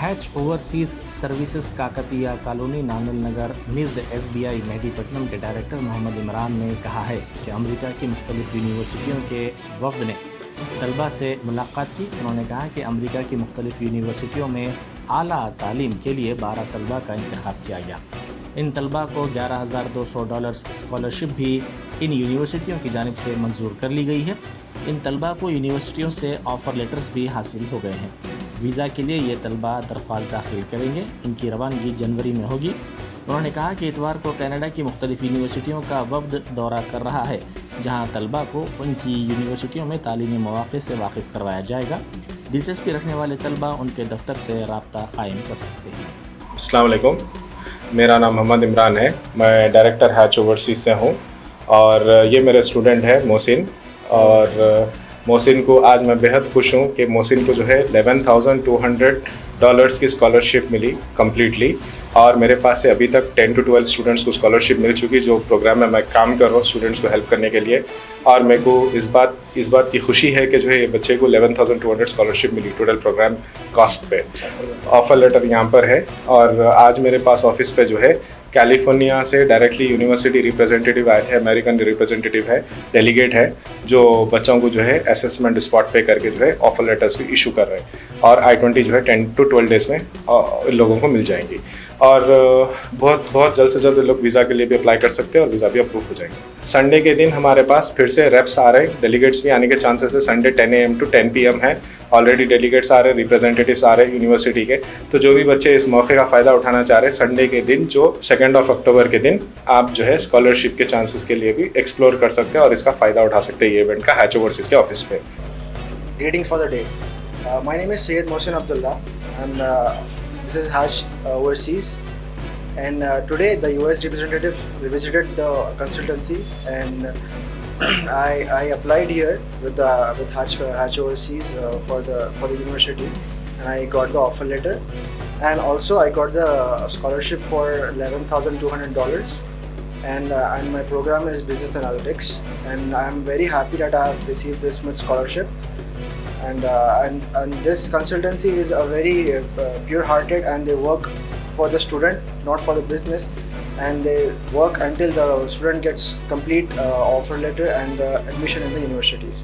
Hatch overseas services Kakatiya colony Nanal Nagar निज़द SBI Mehdipatnam के director Mohammad Imran ने कहा है कि अमेरिका की मुख्तलिफ यूनिवर्सिटियों के वफ़द ने तलबा से मुलाकात की। उन्होंने कहा कि अमेरिका की मुख्तलिफ यूनिवर्सिटियों में आला तालीम के लिए 12 तलबा का इंतखाब किया गया। इन तलबा को $11,200 स्कॉलरशिप भी इन यूनिवर्सिटियों की जानिब से मंजूर कर ली गई है। इन तलबा को यूनिवर्सिटियों से ऑफ़र लेटर्स भी हासिल हो गए हैं। वीज़ा के लिए ये तलबा दरख्वास्त दाखिल करेंगे। इनकी रवानगी जनवरी में होगी। उन्होंने कहा कि इतवार को कनाडा की मुख्तलिफ यूनिवर्सिटियों का वफ़द दौरा कर रहा है, जहाँ तलबा को उनकी यूनिवर्सिटियों में तालीमी मौक़े से वाकिफ़ करवाया जाएगा। दिलचस्पी रखने वाले तलबा उनके दफ्तर से रब्ता कायम कर सकते हैं। अस्सलाम वालेकुम, मेरा नाम मोहम्मद इमरान है। मैं डायरेक्टर हैच ओवरसीज़ से हूँ और ये मेरे स्टूडेंट है मोहसिन। और मोहसिन को आज मैं बेहद खुश हूँ कि मोहसिन को जो है $11,200 की स्कॉलरशिप मिली कम्प्लीटली। और मेरे पास से अभी तक 10 to 12 स्टूडेंट्स को स्कॉलरशिप मिल चुकी, जो प्रोग्राम में मैं काम कर रहा हूँ स्टूडेंट्स को हेल्प करने के लिए। और मेरे को इस बात की खुशी है कि जो है ये बच्चे को 11,200 स्कॉलरशिप मिली टोटल प्रोग्राम कॉस्ट पे। ऑफ़र लेटर यहाँ पर है और आज मेरे पास ऑफिस पे जो है कैलिफोर्निया से डायरेक्टली यूनिवर्सिटी रिप्रेजेंटेटिव आए थे, अमेरिकन रिप्रेजेंटेटिव है, डेलीगेट है, जो बच्चों को जो है असेसमेंट स्पॉट पे करके जो है ऑफ़र लेटर्स भी इशू कर रहे हैं। और I-20 जो है 10 to 12 डेज़ में इन लोगों को मिल जाएंगी। और बहुत जल्द से जल्द लोग वीज़ा के लिए भी अप्लाई कर सकते हैं और वीज़ा भी अप्रूव हो जाएंगे। संडे के दिन हमारे पास फिर से रेप्स आ रहे हैं, डेलीगेट्स भी आने के चांसेस है। संडे 10 AM to 10 PM है। ऑलरेडी डेलीगेट्स आ रहे हैं, रिप्रेजेंटेटिव्स आ रहे हैं यूनिवर्सिटी के। तो जो भी बच्चे इस मौके का फ़ायदा उठाना चाह रहे हैं, संडे के दिन जो 2 अक्टूबर के दिन आप जो है स्कॉलरशिप के चांसेस के लिए भी एक्सप्लोर कर सकते हैं और इसका फ़ायदा उठा सकते हैं ये इवेंट का हैच ओवरसीज़ के ऑफिस पे। Greetings for the day. My name is Syed Mohsin Abdullah and this is Hatch Overseas. And today the US representative visited the consultancy and I applied here with Hatch Overseas for the university, and I got the offer letter, and also I got the scholarship for $11,200. And my program is business analytics, and I am very happy that I have received this much scholarship. And this consultancy is a very pure-hearted, and they work for the student, not for the business, and they work until the student gets complete offer letter and admission in the universities.